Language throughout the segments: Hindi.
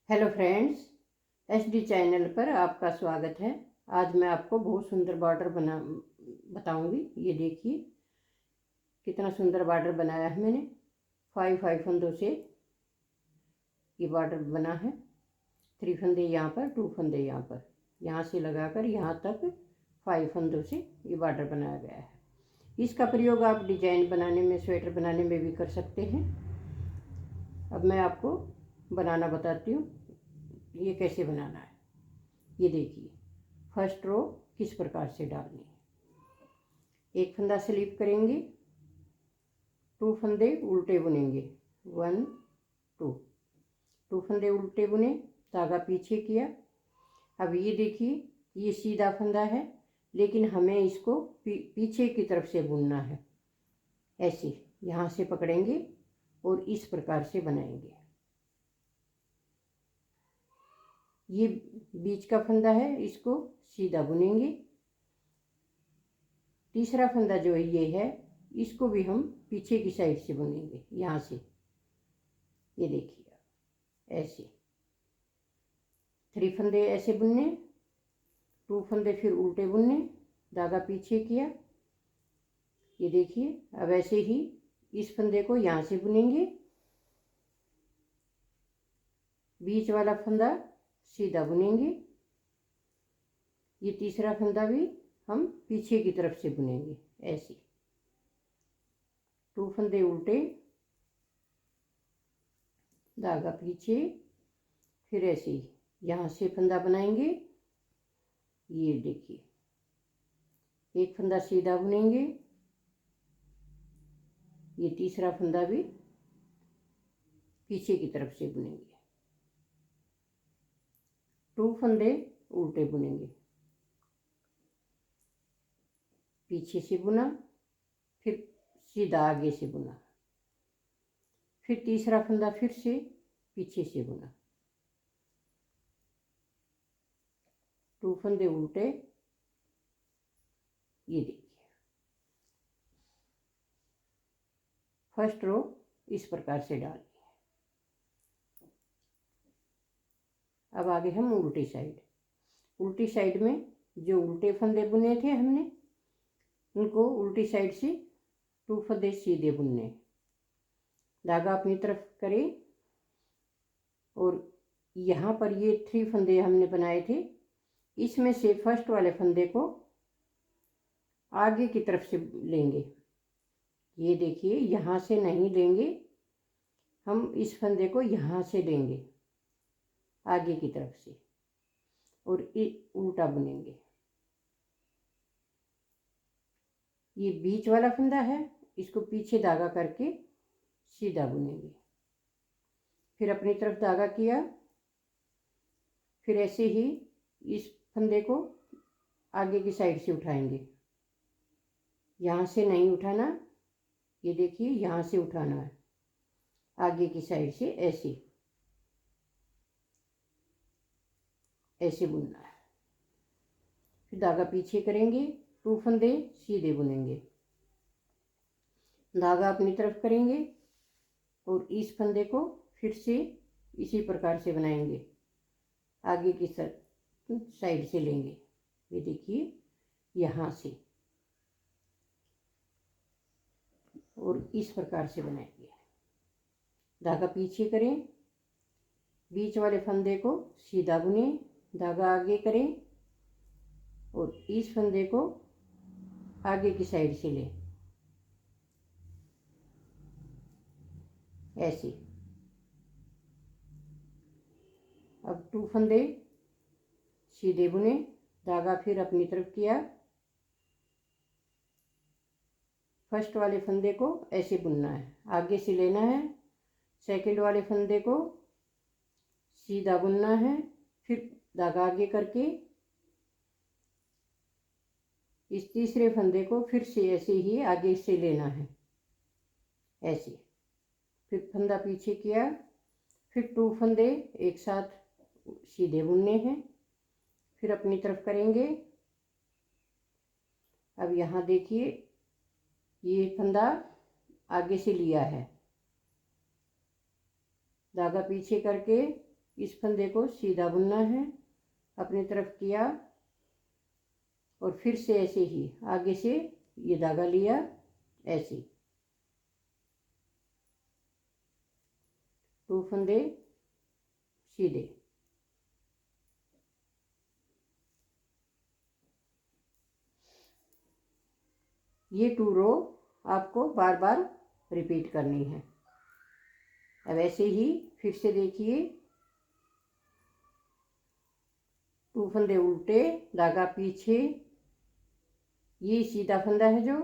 हेलो फ्रेंड्स, एसडी चैनल पर आपका स्वागत है। आज मैं आपको बहुत सुंदर बॉर्डर बताऊंगी। ये देखिए कितना सुंदर बॉर्डर बनाया है मैंने। 5 फंदों से ये बॉर्डर बना है। 3 फंदे यहाँ पर, 2 फंदे यहाँ पर, यहाँ से लगाकर यहाँ तक 5 फंदों से ये बॉर्डर बनाया गया है। इसका प्रयोग आप डिजाइन बनाने में, स्वेटर बनाने में भी कर सकते हैं। अब मैं आपको बनाना बताती हूँ ये कैसे बनाना है। ये देखिए फर्स्ट रो किस प्रकार से डालनी है। एक फंदा स्लिप करेंगे, 2 फंदे उल्टे बुनेंगे, 1 2 फंदे उल्टे बुने, धागा पीछे किया। अब ये देखिए ये सीधा फंदा है, लेकिन हमें इसको पीछे की तरफ से बुनना है। ऐसे यहाँ से पकड़ेंगे और इस प्रकार से बनाएंगे। ये बीच का फंदा है, इसको सीधा बुनेंगे। तीसरा फंदा जो ये है, इसको भी हम पीछे की साइड से बुनेंगे, यहाँ से। ये देखिए ऐसे 3 फंदे ऐसे बुनने, 2 फंदे फिर उल्टे बुनने, धागा पीछे किया। ये देखिए अब ऐसे ही इस फंदे को यहाँ से बुनेंगे, बीच वाला फंदा सीधा बुनेंगे। ये तीसरा फंदा भी हम पीछे की तरफ से बुनेंगे, ऐसे 2 फंदे उल्टे, धागा पीछे, फिर ऐसे ही यहाँ से फंदा बनाएंगे। ये देखिए एक फंदा सीधा बुनेंगे, ये तीसरा फंदा भी पीछे की तरफ से बुनेंगे, 2 फंदे उल्टे बुनेंगे, पीछे से बुना, फिर सीधा आगे से बुना, फिर तीसरा फंदा फिर से पीछे से बुना, 2 फंदे उल्टे। ये देखिए फर्स्ट रो इस प्रकार से डालनी है। अब आगे हम उल्टी साइड में जो उल्टे फंदे बुने थे हमने, उनको उल्टी साइड से 2 फंदे सीधे बुनने, धागा अपनी तरफ करें और यहाँ पर ये 3 फंदे हमने बनाए थे, इसमें से फर्स्ट वाले फंदे को आगे की तरफ से लेंगे। ये देखिए यहाँ से नहीं लेंगे, हम इस फंदे को यहाँ से लेंगे आगे की तरफ से और उल्टा बुनेंगे। ये बीच वाला फंदा है, इसको पीछे धागा करके सीधा बुनेंगे, फिर अपनी तरफ धागा किया, फिर ऐसे ही इस फंदे को आगे की साइड से उठाएंगे, यहाँ से नहीं उठाना। ये देखिए यहाँ से उठाना है, आगे की साइड से ऐसे बुनना है। फिर धागा पीछे करेंगे, 2 फंदे सीधे बुनेंगे, धागा अपनी तरफ करेंगे और इस फंदे को फिर से इसी प्रकार से बनाएंगे, आगे की साइड से लेंगे। ये देखिए यहाँ से और इस प्रकार से बनाएंगे। धागा पीछे करें, बीच वाले फंदे को सीधा बुने, धागा आगे करें और इस फंदे को आगे की साइड से लें, ऐसे। अब 2 फंदे सीधे बुने, धागा फिर अपनी तरफ किया, फर्स्ट वाले फंदे को ऐसे बुनना है, आगे से लेना है, सेकंड वाले फंदे को सीधा बुनना है, फिर धागा आगे करके इस तीसरे फंदे को फिर से ऐसे ही आगे से लेना है, ऐसे। फिर फंदा पीछे किया, फिर 2 फंदे एक साथ सीधे बुनने हैं, फिर अपनी तरफ करेंगे। अब यहाँ देखिए ये फंदा आगे से लिया है, धागा पीछे करके इस फंदे को सीधा बुनना है, अपनी तरफ किया और फिर से ऐसे ही आगे से ये धागा लिया, ऐसे 2 फंदे सीधे। ये 2 रो आपको बार बार रिपीट करनी है। अब ऐसे ही फिर से देखिए, 2 फंदे उल्टे, धागा पीछे, ये सीधा फंदा है जो,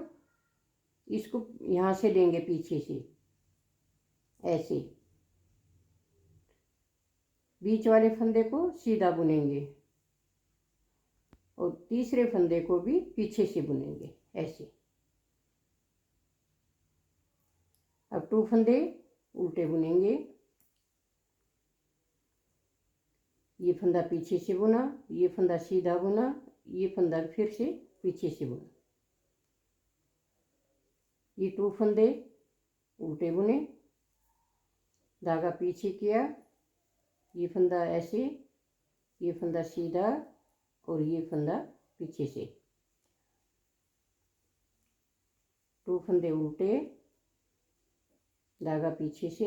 इसको यहाँ से लेंगे पीछे से, ऐसे बीच वाले फंदे को सीधा बुनेंगे और तीसरे फंदे को भी पीछे से बुनेंगे, ऐसे। अब 2 फंदे उल्टे बुनेंगे, ये फंदा पीछे से बुना, ये फंदा सीधा बुना, ये फंदा फिर से पीछे से बुना, ये 2 फंदे उल्टे बुने, धागा पीछे किया, ये फंदा ऐसे, ये फंदा सीधा और ये फंदा पीछे से, 2 फंदे उल्टे, धागा पीछे से,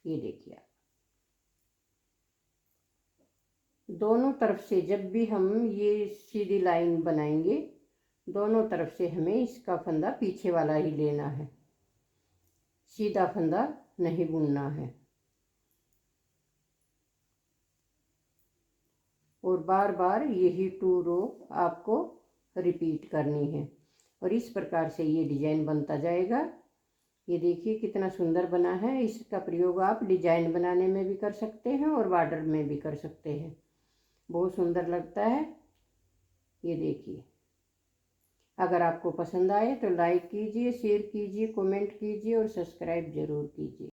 ये देखिए। दोनों तरफ से जब भी हम ये सीधी लाइन बनाएंगे, दोनों तरफ से हमें इसका फंदा पीछे वाला ही लेना है, सीधा फंदा नहीं बुनना है। और बार बार यही 2 रो आपको रिपीट करनी है और इस प्रकार से ये डिजाइन बनता जाएगा। ये देखिए कितना सुंदर बना है। इसका प्रयोग आप डिजाइन बनाने में भी कर सकते हैं और बॉर्डर में भी कर सकते हैं, बहुत सुंदर लगता है। ये देखिए, अगर आपको पसंद आए तो लाइक कीजिए, शेयर कीजिए, कमेंट कीजिए और सब्सक्राइब जरूर कीजिए।